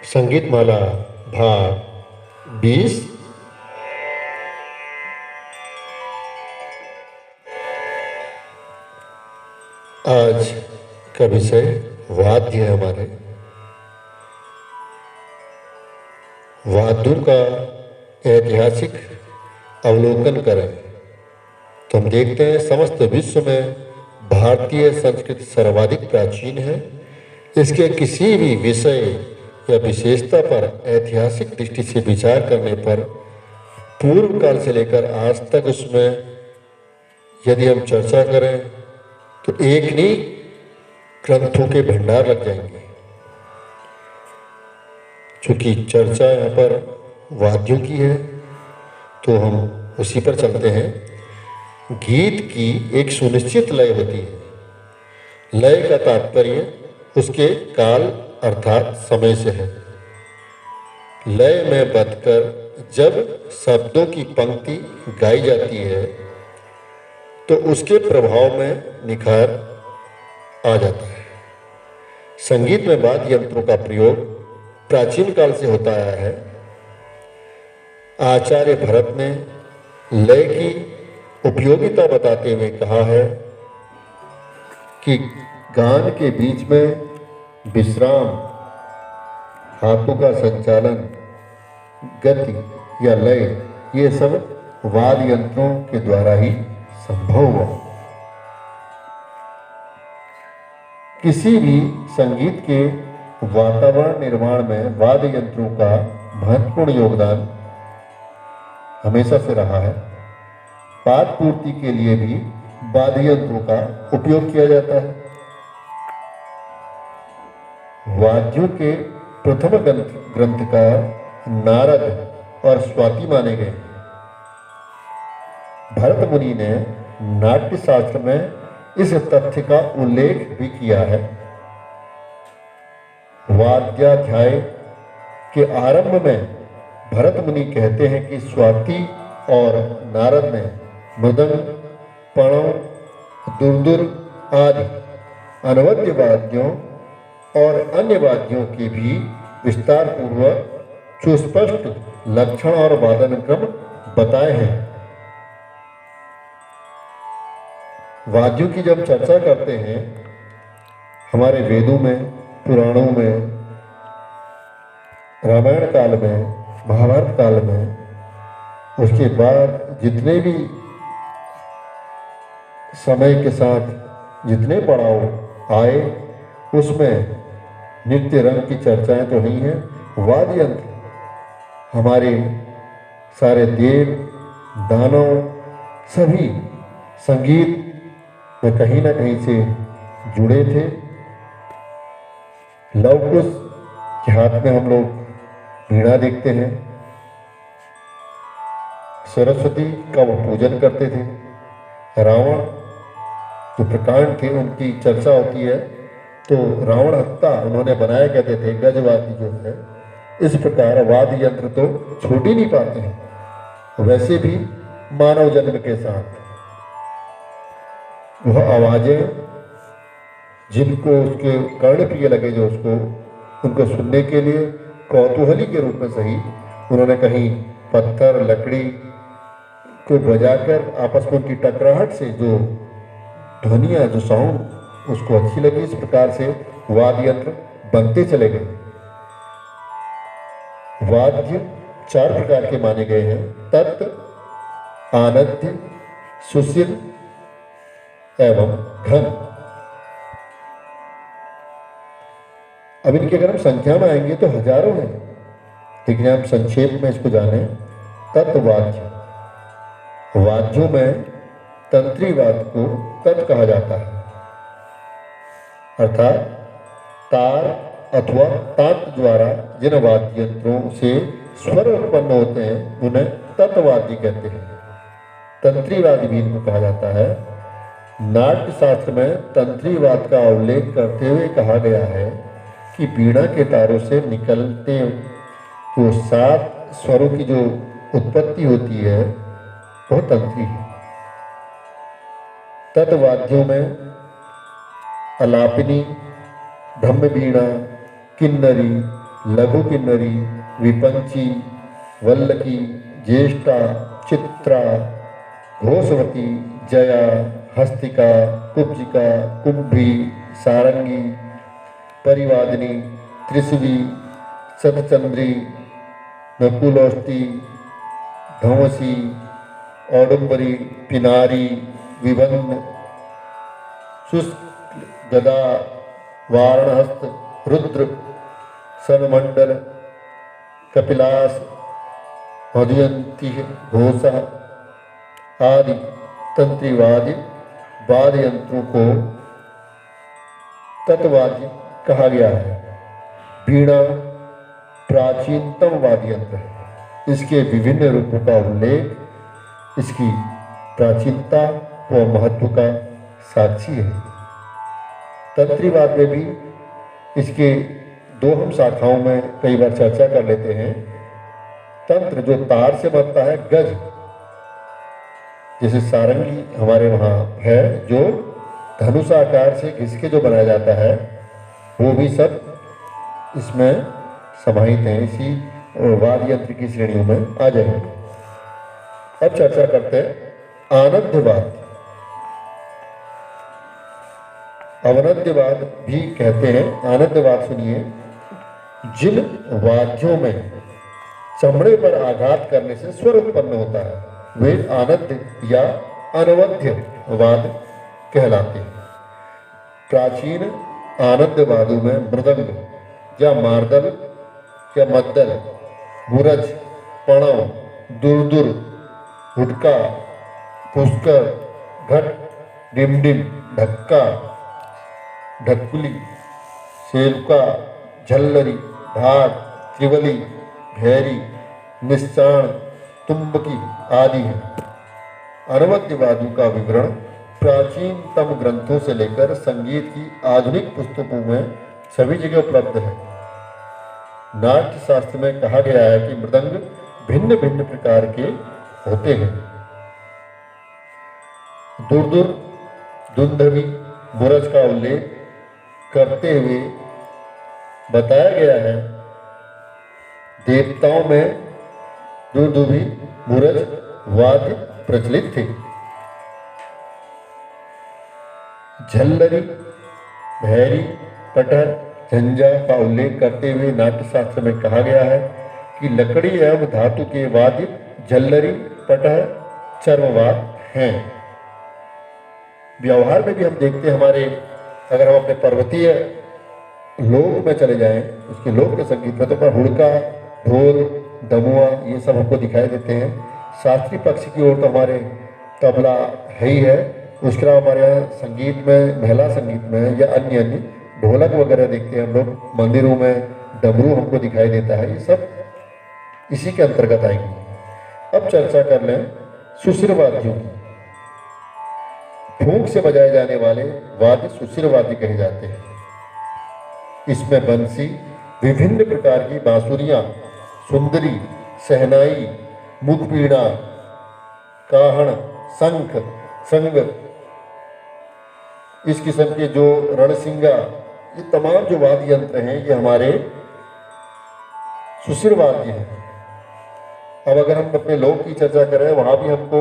संगीत माला भाग 20। आज का विषय वाद्य है। हमारे वाद्यों का ऐतिहासिक अवलोकन करें तो हम देखते हैं समस्त विश्व में भारतीय संस्कृति सर्वाधिक प्राचीन है। इसके किसी भी विषय या विशेषता पर ऐतिहासिक दृष्टि से विचार करने पर पूर्व काल से लेकर आज तक उसमें यदि हम चर्चा करें तो एक नहीं ग्रंथों के भंडार लग जाएंगे। चूंकि चर्चा यहाँ पर वाद्यों की है तो हम उसी पर चलते हैं। गीत की एक सुनिश्चित लय होती है। लय का तात्पर्य उसके काल अर्थात समय से है। लय में बंधकर जब शब्दों की पंक्ति गाई जाती है तो उसके प्रभाव में निखार आ जाता है। संगीत में वाद्य यंत्रों का प्रयोग प्राचीन काल से होता आया है। आचार्य भरत ने लय की उपयोगिता बताते हुए कहा है कि गान के बीच में विश्राम, हाथों का संचालन, गति या लय, ये सब वाद्य यंत्रों के द्वारा ही संभव हुआ। किसी भी संगीत के वातावरण निर्माण में वाद्य यंत्रों का महत्वपूर्ण योगदान हमेशा से रहा है। पाठ पूर्ति के लिए भी वाद्य यंत्रों का उपयोग किया जाता है। वाद्यों के प्रथम ग्रंथकार नारद और स्वाति माने गए। भरत मुनि ने नाट्य शास्त्र में इस तथ्य का उल्लेख भी किया है। वाद्याध्याय के आरंभ में भरत मुनि कहते हैं कि स्वाति और नारद ने मृदंग, पणव, दुर्दुर आदि अनवद्य वाद्यों और अन्य वाद्यों के भी विस्तार पूर्वक सुस्पष्ट लक्षण और वादन क्रम बताए हैं। वाद्यों की जब चर्चा करते हैं हमारे वेदों में, पुराणों में, रामायण काल में, महाभारत काल में, उसके बाद जितने भी समय के साथ जितने पड़ाव आए उसमें नृत्य रंग की चर्चाएं तो नहीं है। वाद्य यंत्र हमारे सारे देव दानव सभी संगीत में कहीं ना कहीं से जुड़े थे। लव कुश के हाथ में हम लोग वीणा देखते हैं। सरस्वती का वो पूजन करते थे। रावण जो प्रकांड थे उनकी चर्चा होती है तो रावण हत्ता उन्होंने बनाया कहते थे गजवादी जो है। इस प्रकार वाद्य यंत्र तो छूट ही नहीं पाते हैं। वैसे भी मानव जन्म के साथ वह आवाजें जिनको उसके कर्ण प्रिय लगे, जो उसको उनको सुनने के लिए कौतूहली के रूप में सही, उन्होंने कहीं पत्थर लकड़ी को बजाकर आपस में उनकी टकराहट से जो ध्वनियाँ, जो साउंड उसको अच्छी लगी। इस प्रकार से वाद्य यंत्र बनते चले गए। वाद्य 4 प्रकार के माने गए हैं: तत्, आनद्य, सुशील एवं घन। अब इनकी अगर हम संख्या में आएंगे तो हजारों हैं, लेकिन हम संक्षेप में इसको जाने। तत्वाद्य, वाद्यों में तंत्री वाद्य को तत् कहा जाता है, अर्थात तार अथवा तांत द्वारा जिन वाद्य यंत्रों से स्वर उत्पन्न होते हैं उन्हें तत्वाद्य कहते हैं। तंत्री वाद्य भी इनको कहा जाता है। नाट्य शास्त्र में तंत्री वाद्य का उल्लेख करते हुए कहा गया है कि वीणा के तारों से निकलते जो 7 स्वरों की जो उत्पत्ति होती है वह तंत्री है। तत्वाद्यों में अलापिनी, ब्रह्म वीणा, किन्नरी, लघु किन्नरी, विपंची, वल्लकी, ज्येष्ठा, चित्रा, घोषवती, जया, हस्तिका, कुब्जिका, कुंभी, सारंगी, परिवादिनी, त्रिशवी, शतचंद्री, नकुलोष्टी, धवसी, औडुंबरी, पिनारी, विबंध, शुष्क, गदा, वारणहस्त, रुद्र, सनमंडल, कपिलास, मधुयंती, घोषा आदि तंत्रीवादी वाद्य यंत्रों को तत्वाद्य कहा गया है। वीणा प्राचीनतम वाद्य यंत्र है। इसके विभिन्न रूपों का उल्लेख इसकी प्राचीनता व महत्व का साक्षी है। तंत्रीवाद में भी इसके दो हम शाखाओं में कई बार चर्चा कर लेते हैं। तंत्र जो तार से बनता है, गज, जैसे सारंगी हमारे वहाँ है, जो धनुष आकार से घिस के जो बनाया जाता है, वो भी सब इसमें समाहित हैं, इसी वाद्य यंत्र की श्रेणियों में आ जाएंगे। अब चर्चा करते हैं आनंदवाद। अवनद्यवाद भी कहते हैं। आनंदवाद सुनिए। जिन वाद्यों में चमड़े पर आघात करने से स्वर उत्पन्न होता है वे आनंद या अनवद्य वाद कहलाते हैं। प्राचीन आनंदवादों में मृदंग या मार्दल या मद्दल, मुरज, पणव, दुरदुर, हुडका, पुष्कर, घट, डिमडिम, ढक्का, ढकुली, सेवका, झल्लरी, ढाक, त्रिवली, भैरी, निश्चाण, तुम्बकी आदि हैं। अनवद्यवादों का विवरण प्राचीनतम ग्रंथों से लेकर संगीत की आधुनिक पुस्तकों में सभी जगह उपलब्ध है। नाट्य शास्त्र में कहा गया है कि मृदंग भिन्न भिन्न प्रकार के होते हैं। दुरदुर, दुंदभी, मुरज का उल्लेख करते हुए बताया गया है। देवताओं में दुर्दुभी, मुरज वाद्य प्रचलित थे। झल्लरी, भैरी, पटहर, झंझा का उल्लेख करते हुए नाट्य शास्त्र में कहा गया है कि लकड़ी एवं धातु के वाद्य झल्लरी, पटहर, चर्मवाद हैं। व्यवहार में भी हम देखते हैं, हमारे अगर हम अपने पर्वतीय लोक में चले जाएं, उसके लोक के संगीत में तो हुड़का, ढोल, दमुआ ये सब हमको दिखाई देते हैं। शास्त्रीय पक्ष की ओर तो हमारे तबला है ही है। उसके अलावा हमारे यहाँ संगीत में, महिला संगीत में या अन्य अन्य ढोलक वगैरह देखते हैं हम लोग। मंदिरों में डमरू हमको दिखाई देता है। ये सब इसी के अंतर्गत आएंगे। अब चर्चा कर लें सुशिर वाद्यों की। फूंक से बजाए जाने वाले वाद्य सुशिर वाद्य कहे जाते हैं। इसमें बंसी, विभिन्न प्रकार की बांसुरियां, सुंदरी, शहनाई, मुखपीड़ा, काहण, शंख, संग, इस किस्म के जो रणसिंगा, ये तमाम जो वाद्य यंत्र हैं ये हमारे सुशिर वाद्य हैं। अब अगर हम अपने लोक की चर्चा करें, वहाँ भी हमको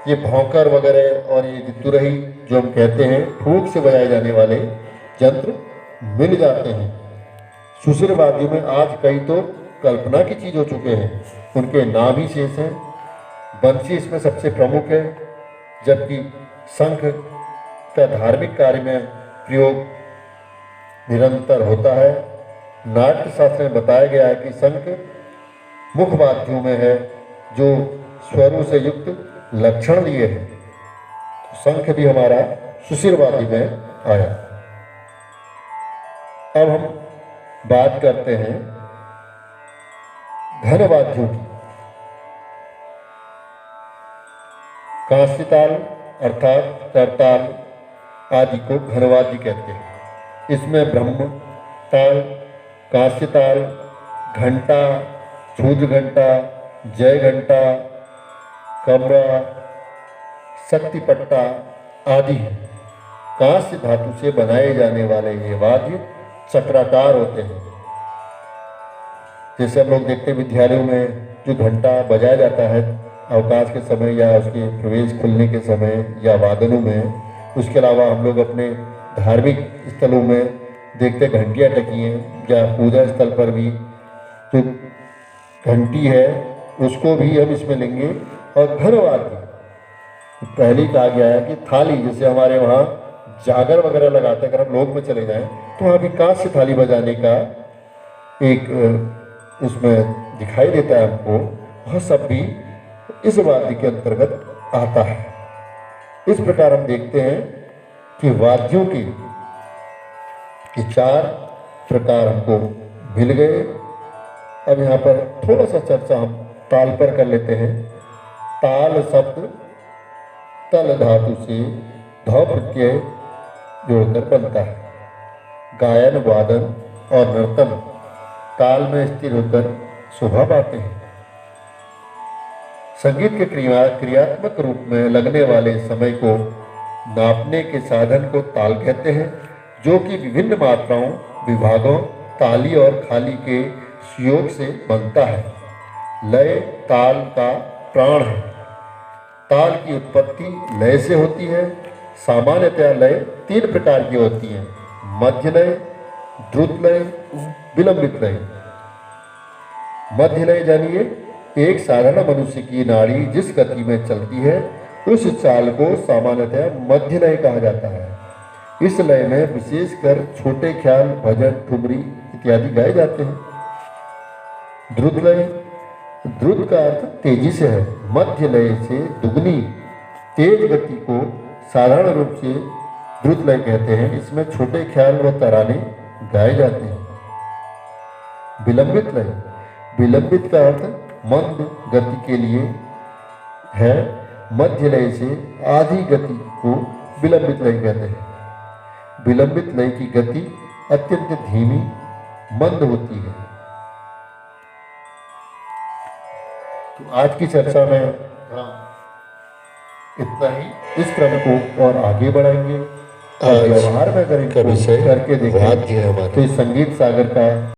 ये भौंकर वगैरह और ये तुरही जो हम कहते हैं, फूंक से बजाए जाने वाले यंत्र मिल जाते हैं। सुशिर वाद्यों में आज कई तो कल्पना की चीज हो चुके हैं, उनके नाम ही शेष हैं। बंसी इसमें सबसे प्रमुख है, जबकि शंख का धार्मिक कार्य में प्रयोग निरंतर होता है। नाट्य शास्त्र में बताया गया है कि शंख मुख वाद्यों में है जो स्वरों से युक्त लक्षण लिए हैं। शंख भी हमारा सुशिर वाद्य में आया। अब हम बात करते हैं घन वाद्यों की। कांस्यताल अर्थात करताल आदि को घनवाद्य कहते हैं। इसमें ब्रह्म ताल, कांस्यताल, घंटा, क्षुद्र घंटा, जय घंटा, कमरा, शक्तिपट्टा आदि हैं। कांस्य धातु से बनाए जाने वाले ये वाद्य चक्राकार होते हैं। जैसे हम लोग देखते हैं विद्यालयों में जो घंटा बजाया जाता है अवकाश के समय या उसके प्रवेश खुलने के समय या वादनों में, उसके अलावा हम लोग अपने धार्मिक स्थलों में देखते घंटियाँ टकी हैं, या पूजा स्थल पर भी जो घंटी है उसको भी हम इसमें लेंगे। और घर वाद्य पहले ही कहा गया है कि थाली, जैसे हमारे वहाँ जागर वगैरह लगाते हैं, अगर हम लोग में चले जाएं तो वहाँ भी कांच से थाली बजाने का एक उसमें दिखाई देता है हमको, वह सब भी इस वाद्य के अंतर्गत आता है। इस प्रकार हम देखते हैं कि वाद्यों के ये 4 प्रकार हमको मिल गए। अब यहाँ पर थोड़ा सा चर्चा हम ताल पर कर लेते हैं। ताल शब्द तल धातु से ध प्रत्यय जोड़कर बनता है। गायन, वादन और नर्तन ताल में स्थिर होकर शोभा पाते हैं। संगीत के क्रियात्मक रूप में लगने वाले समय को नापने के साधन को ताल कहते हैं, जो कि विभिन्न मात्राओं, विभागों, ताली और खाली के सुयोग से बनता है। लय ताल का प्राण है। ताल की उत्पत्ति लय से होती है। सामान्यतया लय 3 प्रकार की होती हैं: मध्य लय, द्रुत लय, विलंबित लय। मध्य लय जानिए, एक साधारण मनुष्य की नाड़ी जिस गति में चलती है उस चाल को सामान्यतः मध्य लय कहा जाता है। इस लय में विशेषकर छोटे ख्याल, भजन, ठुमरी इत्यादि गाए जाते हैं। द्रुत लय, द्रुत का अर्थ तेजी से है। मध्य लय से दुगनी तेज गति को साधारण रूप से द्रुत लय कहते हैं। इसमें छोटे ख्याल व तराने गाए जाते हैं। विलंबित लय, विलंबित का अर्थ मंद गति के लिए है। मध्य लय से आधी गति को विलंबित लय कहते हैं। विलंबित लय की गति अत्यंत धीमी, मंद होती है। तो आज की चर्चा में इतना ही। इस क्रम को और आगे बढ़ाएंगे, व्यवहार में करेंगे, करके देखें तो संगीत सागर का